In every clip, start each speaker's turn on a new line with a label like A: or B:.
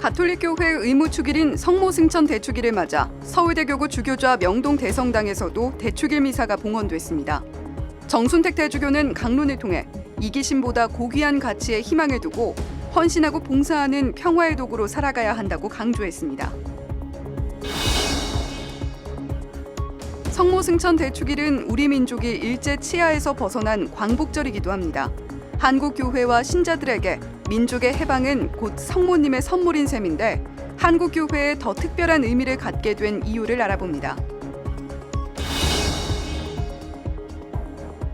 A: 가톨릭교회 의무축일인 성모승천 대축일을 맞아 서울대교구 주교좌 명동대성당에서도 대축일 미사가 봉헌됐습니다. 정순택 대주교는 강론을 통해 이기심보다 고귀한 가치에 희망을 두고 헌신하고 봉사하는 평화의 도구로 살아가야 한다고 강조했습니다. 성모승천 대축일은 우리 민족이 일제 치하에서 벗어난 광복절이기도 합니다. 한국 교회와 신자들에게 민족의 해방은 곧 성모님의 선물인 셈인데 한국 교회에 더 특별한 의미를 갖게 된 이유를 알아봅니다.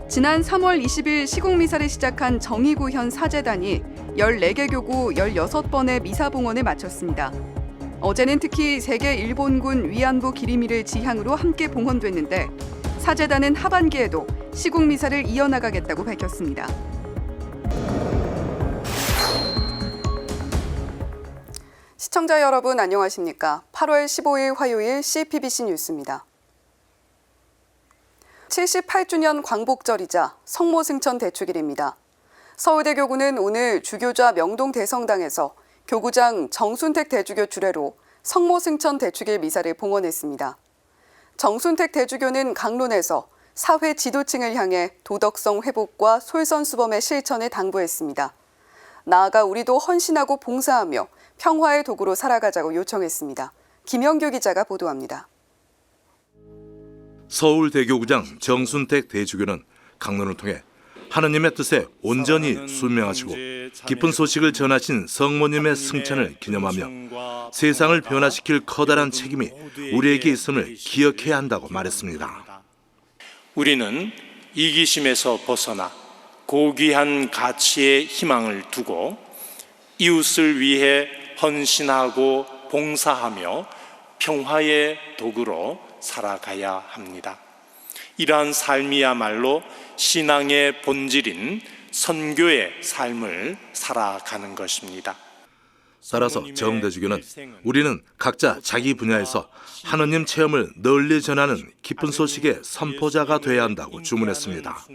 A: 지난 3월 20일 시국미사를 시작한 정의구현 사제단이 14개 교구 16번의 미사 봉헌을 마쳤습니다. 어제는 특히 세계 일본군 위안부 기리미를 지향으로 함께 봉헌됐는데 사제단은 하반기에도 시국미사를 이어나가겠다고 밝혔습니다. 시청자 여러분 안녕하십니까? 8월 15일 화요일 CPBC 뉴스입니다. 78주년 광복절이자 성모승천 대축일입니다. 서울대교구는 오늘 주교좌 명동대성당에서 교구장 정순택 대주교 주례로 성모승천 대축일 미사를 봉헌했습니다. 정순택 대주교는 강론에서 사회 지도층을 향해 도덕성 회복과 솔선수범의 실천을 당부했습니다. 나아가 우리도 헌신하고 봉사하며 평화의 도구로 살아가자고 요청했습니다. 김영규 기자가 보도합니다.
B: 서울대교구장 정순택 대주교는 강론을 통해 하느님의 뜻에 온전히 순명하시고 기쁜 소식을 전하신 성모님의 승천을 기념하며 세상을 변화시킬 커다란 책임이 우리에게 있음을 기억해야 한다고 말했습니다.
C: 우리는 이기심에서 벗어나 고귀한 가치에 희망을 두고 이웃을 위해 헌신하고 봉사하며 평화의 도구로 살아가야 합니다. 이러한 삶이야말로 신앙의 본질인 선교의 삶을 살아가는 것입니다.
B: 따라서 정대주교는 우리는 각자 자기 분야에서 하느님 체험을 널리 전하는 기쁜 소식의 선포자가 돼야 한다고 주문했습니다.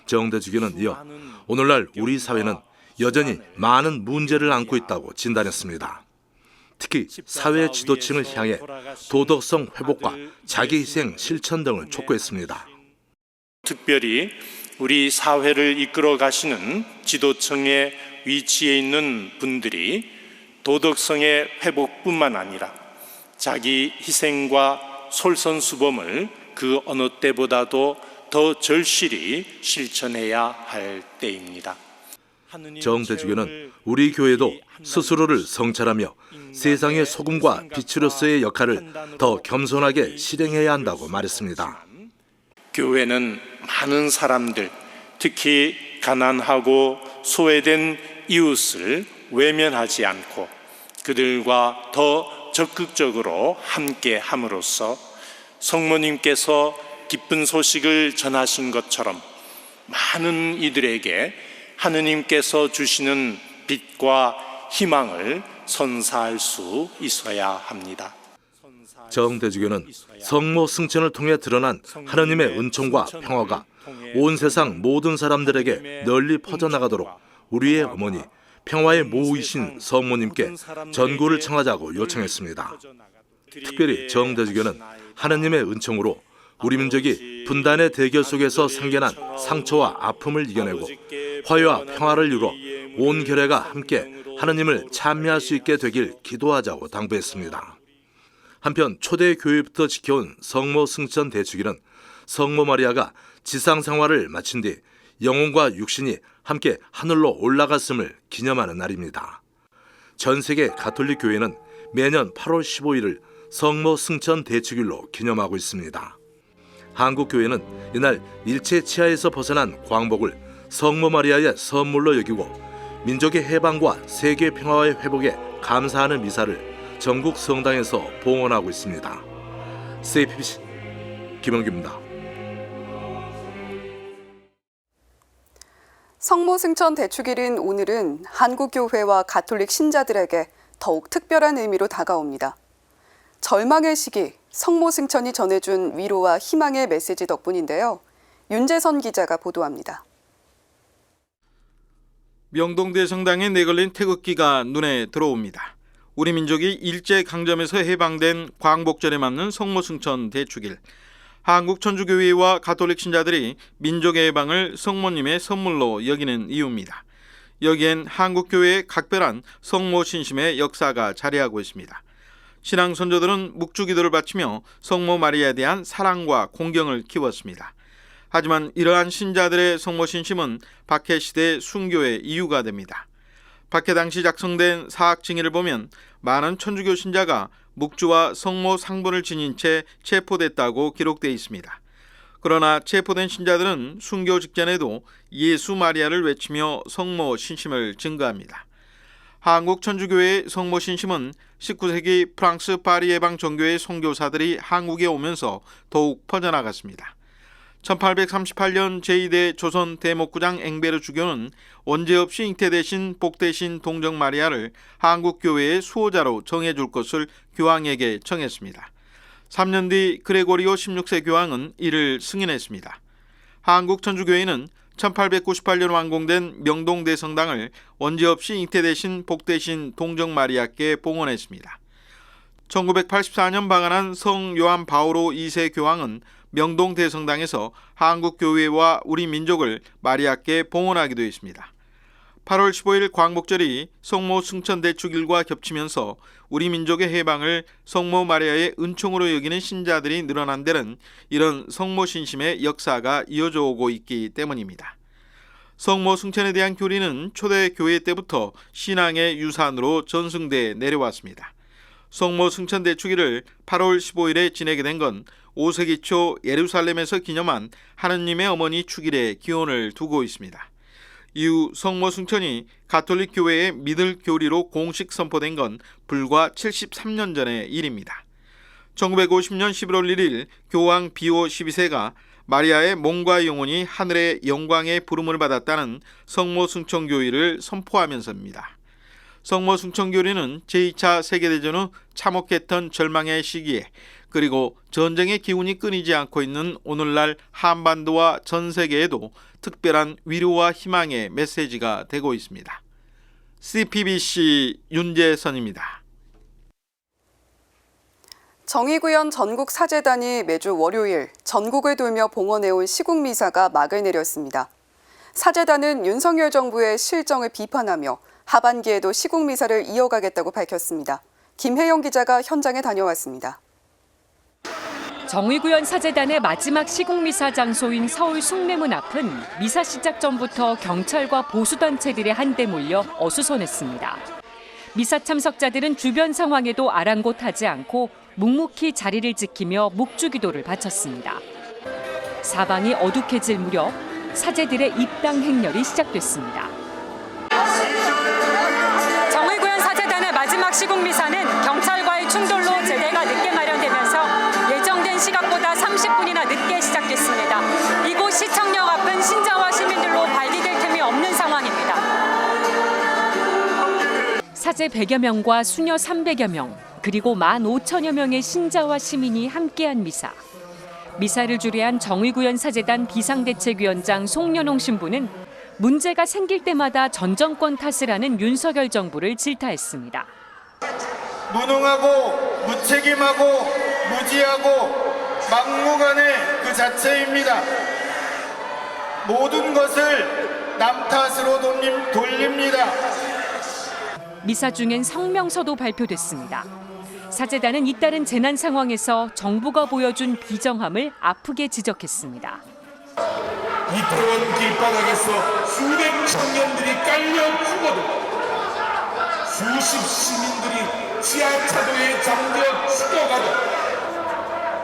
B: 정대주교는 이어 오늘날 우리 사회는 여전히 많은 문제를 안고 있다고 진단했습니다. 특히 사회 지도층을 향해 도덕성 회복과 자기희생 실천 등을 촉구했습니다.
C: 특별히 우리 사회를 이끌어 가시는 지도층의 위치에 있는 분들이 도덕성의 회복뿐만 아니라 자기 희생과 솔선수범을 그 어느 때보다도 더 절실히 실천해야 할 때입니다.
B: 정대주교는 우리 교회도 스스로를 성찰하며 세상의 소금과 빛으로서의 역할을 더 겸손하게 실행해야 한다고 말했습니다.
C: 교회는 많은 사람들, 특히 가난하고 소외된 이웃을 외면하지 않고 그들과 더 적극적으로 함께 함으로써 성모님께서 기쁜 소식을 전하신 것처럼 많은 이들에게 하느님께서 주시는 빛과 희망을 선사할 수 있어야 합니다.
B: 정대주교는 성모 승천을 통해 드러난 하느님의 은총과 평화가 온 세상 모든 사람들에게 널리 퍼져나가도록 우리의 어머니, 평화의 모이신 성모님께 전구를 청하자고 요청했습니다. 특별히 정대주교는 하느님의 은총으로 우리 민족이 분단의 대결 속에서 생겨난 상처와 아픔을 이겨내고 화해와 평화를 이루어 온 결회가 함께 하느님을 찬미할 수 있게 되길 기도하자고 당부했습니다. 한편 초대 교회부터 지켜온 성모 승천 대축일은 성모 마리아가 지상 생활을 마친 뒤 영혼과 육신이 함께 하늘로 올라갔음을 기념하는 날입니다. 전 세계 가톨릭 교회는 매년 8월 15일을 성모 승천 대축일로 기념하고 있습니다. 한국 교회는 이날 일제 치하에서 벗어난 광복을 성모 마리아의 선물로 여기고 민족의 해방과 세계 평화의 회복에 감사하는 미사를 전국 성당에서 봉헌하고 있습니다. CPBC 김영규입니다.
A: 성모승천 대축일인 오늘은 한국교회와 가톨릭 신자들에게 더욱 특별한 의미로 다가옵니다. 절망의 시기, 성모승천이 전해준 위로와 희망의 메시지 덕분인데요. 윤재선 기자가 보도합니다.
D: 명동대성당에 내걸린 태극기가 눈에 들어옵니다. 우리 민족이 일제강점에서 해방된 광복절에 맞는 성모승천 대축일, 한국천주교회와 가톨릭 신자들이 민족의 해방을 성모님의 선물로 여기는 이유입니다. 여기엔 한국교회의 각별한 성모 신심의 역사가 자리하고 있습니다. 신앙 선조들은 묵주기도를 바치며 성모 마리아에 대한 사랑과 공경을 키웠습니다. 하지만 이러한 신자들의 성모 신심은 박해 시대 순교의 이유가 됩니다. 박해 당시 작성된 사학증의를 보면 많은 천주교 신자가 묵주와 성모 상분을 지닌 채 체포됐다고 기록되어 있습니다. 그러나 체포된 신자들은 순교 직전에도 예수 마리아를 외치며 성모 신심을 증거합니다. 한국 천주교회의 성모 신심은 19세기 프랑스 파리 예방 종교의 선교사들이 한국에 오면서 더욱 퍼져나갔습니다. 1838년 제2대 조선 대목구장 앵베르 주교는 원죄 없이 잉태되신 복되신 동정 마리아를 한국 교회의 수호자로 정해줄 것을 교황에게 청했습니다. 3년 뒤 그레고리오 16세 교황은 이를 승인했습니다. 한국 천주교회는 1898년 완공된 명동대성당을 원죄 없이 잉태되신 복되신 동정 마리아께 봉헌했습니다. 1984년 방한한 성 요한 바오로 2세 교황은 명동대성당에서 한국교회와 우리 민족을 마리아께 봉헌하기도 했습니다. 8월 15일 광복절이 성모 승천대축일과 겹치면서 우리 민족의 해방을 성모 마리아의 은총으로 여기는 신자들이 늘어난 데는 이런 성모 신심의 역사가 이어져 오고 있기 때문입니다. 성모 승천에 대한 교리는 초대 교회 때부터 신앙의 유산으로 전승돼 내려왔습니다. 성모 승천대축일을 8월 15일에 지내게 된 건 5세기 초 예루살렘에서 기념한 하느님의 어머니 축일에 기원을 두고 있습니다. 이후 성모 승천이 가톨릭 교회의 믿을 교리로 공식 선포된 건 불과 73년 전의 일입니다. 1950년 11월 1일 교황 비오 12세가 마리아의 몸과 영혼이 하늘의 영광의 부름을 받았다는 성모 승천 교리를 선포하면서입니다. 성모 승천 교리는 제2차 세계대전 후 참혹했던 절망의 시기에 그리고 전쟁의 기운이 끊이지 않고 있는 오늘날 한반도와 전 세계에도 특별한 위로와 희망의 메시지가 되고 있습니다. CPBC 윤재선입니다.
A: 정의구현 전국사제단이 매주 월요일 전국을 돌며 봉헌해온 시국미사가 막을 내렸습니다. 사제단은 윤석열 정부의 실정을 비판하며 하반기에도 시국미사를 이어가겠다고 밝혔습니다. 김혜영 기자가 현장에 다녀왔습니다.
E: 정의구현 사제단의 마지막 시국미사 장소인 서울 숭례문 앞은 미사 시작 전부터 경찰과 보수단체들의 한데 몰려 어수선했습니다. 미사 참석자들은 주변 상황에도 아랑곳하지 않고 묵묵히 자리를 지키며 묵주기도를 바쳤습니다. 사방이 어둑해질 무렵 사제들의 입당 행렬이 시작됐습니다. 정의구현 사제단의 마지막 시국미사는 경찰과의 충돌로 제대가 늦게 마련되면서 예정된 시각보다 30분이나 늦게 시작됐습니다. 이곳 시청역 앞은 신자와 시민들로 발디딜 틈이 없는 상황입니다. 사제 100여 명과 수녀 300여 명, 그리고 15,000여 명의 신자와 시민이 함께한 미사. 미사를 주례한 정의구현 사제단 비상대책위원장 송년홍 신부는 문제가 생길 때마다 전 정권 탓을 하는 윤석열 정부를 질타했습니다.
F: 무능하고 무책임하고 무지하고 막무가내 그 자체입니다. 모든 것을 남 탓으로 돌립니다.
E: 미사 중엔 성명서도 발표됐습니다. 사제단은 잇따른 재난 상황에서 정부가 보여준 비정함을 아프게 지적했습니다.
G: 이태원 길바닥에서 수백 청년들이 깔려 죽어도 수십 시민들이 지하차도에 잠겨 죽어가도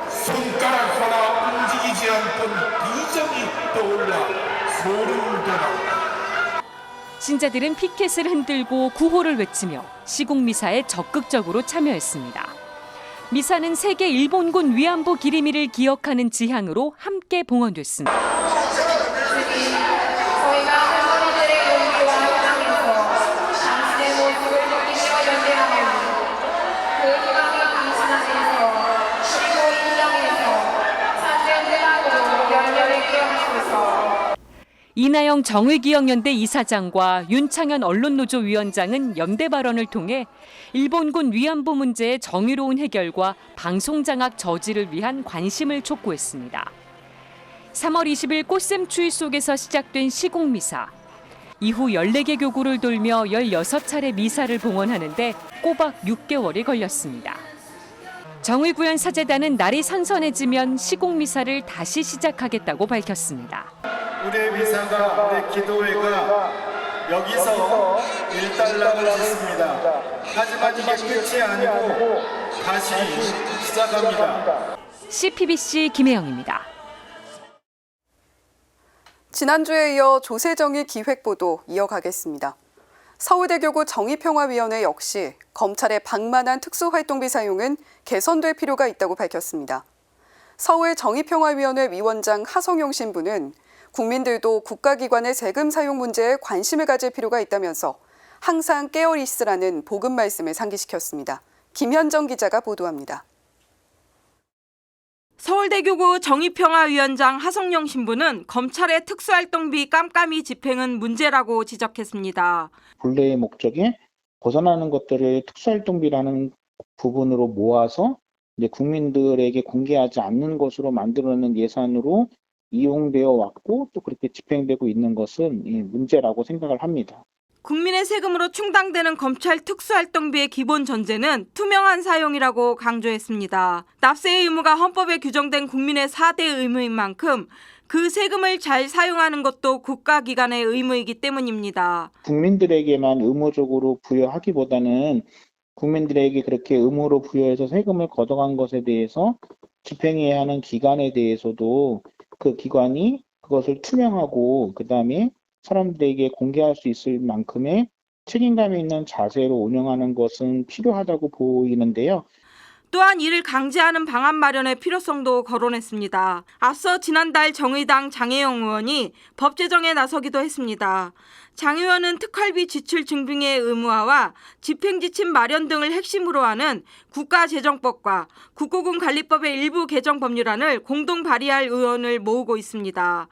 G: 손가락 하나 움직이지 않던 비정이 떠올라 소름 돋아.
E: 신자들은 피켓을 흔들고 구호를 외치며 시국미사에 적극적으로 참여했습니다. 미사는 세계 일본군 위안부 기리미를 기억하는 지향으로 함께 봉헌됐습니다.
H: 저희가 할머니들의 용기와 현장에서 당신의 모습을 느끼며 연대하오니 그 희망이 이신하에서 그리고 이 땅에서 산전대학으로 열렬히 깨어나소서.
E: 이나영 김하영 정의기억연대 이사장과 윤창현 언론노조 위원장은 연대 발언을 통해 일본군 위안부 문제의 정의로운 해결과 방송장악 저지를 위한 관심을 촉구했습니다. 3월 20일 꽃샘 추위 속에서 시작된 시국미사. 이후 14개 교구를 돌며 16차례 미사를 봉헌하는데 꼬박 6개월이 걸렸습니다. 정의구현 사재단은 날이 선선해지면 시국미사를 다시 시작하겠다고 밝혔습니다.
F: 우리의 미사가, 우리의 기도회가 여기서 일단락을 짓습니다. 하지만 이게 끝이 아니고 다시 시작합니다.
E: CPBC 김혜영입니다.
A: 지난주에 이어 조세정의 기획보도 이어가겠습니다. 서울대교구 정의평화위원회 역시 검찰의 방만한 특수활동비 사용은 개선될 필요가 있다고 밝혔습니다. 서울 정의평화위원회 위원장 하성용 신부는 국민들도 국가기관의 세금 사용 문제에 관심을 가질 필요가 있다면서 항상 깨어 있으라는 복음 말씀을 상기시켰습니다. 김현정 기자가 보도합니다.
I: 서울대교구 정의평화위원장 하성영 신부는 검찰의 특수활동비 깜깜이 집행은 문제라고 지적했습니다.
J: 본래의 목적에 벗어나는 것들을 특수활동비라는 부분으로 모아서 이제 국민들에게 공개하지 않는 것으로 만들어낸 예산으로 이용되어 왔고 또 그렇게 집행되고 있는 것은 문제라고 생각을 합니다.
I: 국민의 세금으로 충당되는 검찰 특수활동비의 기본 전제는 투명한 사용이라고 강조했습니다. 납세의 의무가 헌법에 규정된 국민의 4대 의무인 만큼 그 세금을 잘 사용하는 것도 국가기관의 의무이기 때문입니다.
J: 국민들에게만 의무적으로 부여하기보다는 국민들에게 그렇게 의무로 부여해서 세금을 걷어간 것에 대해서 집행해야 하는 기관에 대해서도 그 기관이 그것을 투명하고 그다음에 사람들에게 공개할 수 있을 만큼의 책임감이 있는 자세로 운영하는 것은 필요하다고 보이는데요.
I: 또한 이를 강제하는 방안 마련의 필요성도 거론했습니다. 앞서 지난달 정의당 장혜영 의원이 법 제정에 나서기도 했습니다. 장 의원은 특활비 지출 증빙의 의무화와 집행지침 마련 등을 핵심으로 하는 국가재정법과 국고금 관리법의 일부 개정 법률안을 공동 발의할 의원을 모으고 있습니다.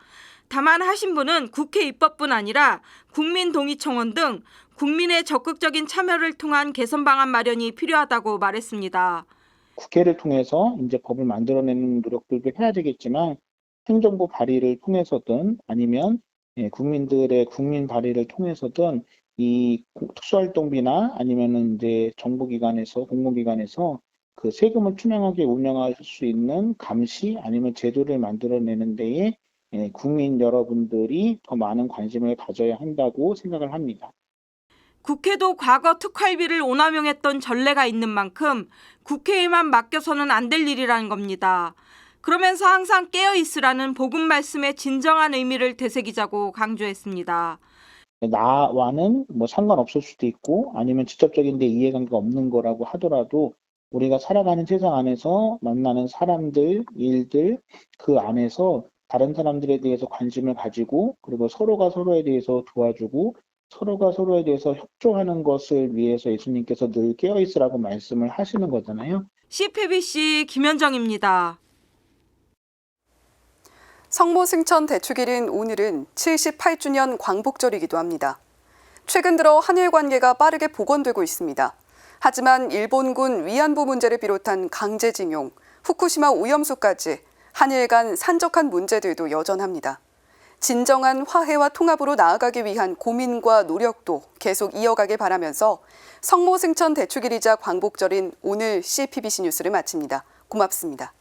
I: 다만 하 신부는 국회 입법뿐 아니라 국민동의청원 등 국민의 적극적인 참여를 통한 개선 방안 마련이 필요하다고 말했습니다.
J: 국회를 통해서 이제 법을 만들어내는 노력들도 해야 되겠지만 행정부 발의를 통해서든 아니면 국민들의 국민 발의를 통해서든 이 특수활동비나 아니면은 이제 정부기관에서 공공기관에서 그 세금을 투명하게 운영할 수 있는 감시 아니면 제도를 만들어내는 데에 국민 여러분들이 더 많은 관심을 가져야 한다고 생각을 합니다.
I: 국회도 과거 특활비를 오남용했던 전례가 있는 만큼 국회에만 맡겨서는 안 될 일이라는 겁니다. 그러면서 항상 깨어 있으라는 복음 말씀의 진정한 의미를 되새기자고 강조했습니다.
J: 나와는 뭐 상관없을 수도 있고 아니면 직접적인 데 이해관계가 없는 거라고 하더라도 우리가 살아가는 세상 안에서 만나는 사람들, 일들 그 안에서 다른 사람들에 대해서 관심을 가지고 그리고 서로가 서로에 대해서 도와주고 서로가 서로에 대해서 협조하는 것을 위해서 예수님께서 늘 깨어있으라고 말씀을 하시는 거잖아요.
I: CPBC 김현정입니다.
A: 성모 승천 대축일인 오늘은 78주년 광복절이기도 합니다. 최근 들어 한일 관계가 빠르게 복원되고 있습니다. 하지만 일본군 위안부 문제를 비롯한 강제징용, 후쿠시마 오염수까지 한일 간 산적한 문제들도 여전합니다. 진정한 화해와 통합으로 나아가기 위한 고민과 노력도 계속 이어가길 바라면서 성모 승천 대축일이자 광복절인 오늘 CPBC 뉴스를 마칩니다. 고맙습니다.